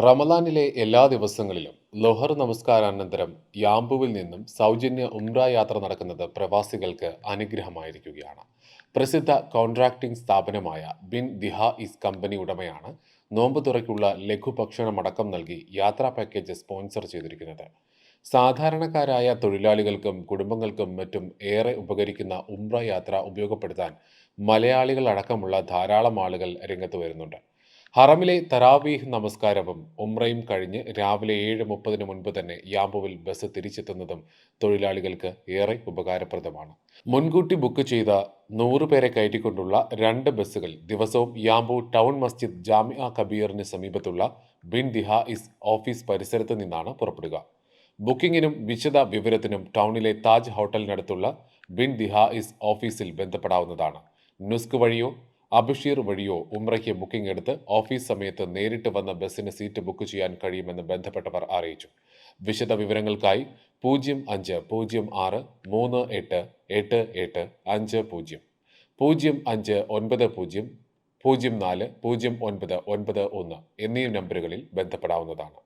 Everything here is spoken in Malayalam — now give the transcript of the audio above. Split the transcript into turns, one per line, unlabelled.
റമദാനിലെ എല്ലാ ദിവസങ്ങളിലും ലൊഹർ നമസ്കാരാനന്തരം യാംബുവിൽ നിന്നും സൗജന്യ ഉംറ യാത്ര നടക്കുന്നത് പ്രവാസികൾക്ക് അനുഗ്രഹമായിരിക്കുകയാണ്. പ്രസിദ്ധ കോൺട്രാക്ടിംഗ് സ്ഥാപനമായ ബിൻ ദിഹാഇസ് കമ്പനി ഉടമയാണ് നോമ്പ് തുറയ്ക്കുള്ള ലഘുഭക്ഷണമടക്കം നൽകി യാത്രാ പാക്കേജ് സ്പോൺസർ ചെയ്തിരിക്കുന്നത്. സാധാരണക്കാരായ തൊഴിലാളികൾക്കും കുടുംബങ്ങൾക്കും മറ്റും ഏറെ ഉപകരിക്കുന്ന ഉംറ യാത്ര ഉപയോഗപ്പെടുത്താൻ മലയാളികൾ അടക്കമുള്ള ധാരാളം ആളുകൾ രംഗത്ത് വരുന്നുണ്ട്. ഹറമിലെ തറാവീഹ് നമസ്കാരവും ഉംറയും കഴിഞ്ഞ് രാവിലെ 7:30 മുൻപ് തന്നെ യാംബുവിൽ ബസ് തിരിച്ചെത്തുന്നതും തൊഴിലാളികൾക്ക് ഏറെ ഉപകാരപ്രദമാണ്. മുൻകൂട്ടി ബുക്ക് ചെയ്ത 100 പേരെ കയറ്റിക്കൊണ്ടുള്ള 2 ബസ്സുകൾ ദിവസവും യാംബു ടൗൺ മസ്ജിദ് ജാമിഅ കബീറിന് സമീപത്തുള്ള ബിൻ ദിഹാഇസ് ഓഫീസ് പരിസരത്ത് നിന്നാണ് പുറപ്പെടുക. ബുക്കിംഗിനും വിശദ വിവരത്തിനും ടൗണിലെ താജ് ഹോട്ടലിനടുത്തുള്ള ബിൻ ദിഹാഇസ് ഓഫീസിൽ ബന്ധപ്പെടാവുന്നതാണ്. നുസ്ക് വഴിയോ അബുഷീർ വഴിയോ ഉംറയ്ക്ക് ബുക്കിംഗ് എടുത്ത് ഓഫീസ് സമയത്ത് നേരിട്ട് വന്ന ബസ്സിന് സീറ്റ് ബുക്ക് ചെയ്യാൻ കഴിയുമെന്ന് ബന്ധപ്പെട്ടവർ അറിയിച്ചു. വിശദ വിവരങ്ങൾക്കായി 0536388850 0590 040991 എന്നീ നമ്പറുകളിൽ ബന്ധപ്പെടാവുന്നതാണ്.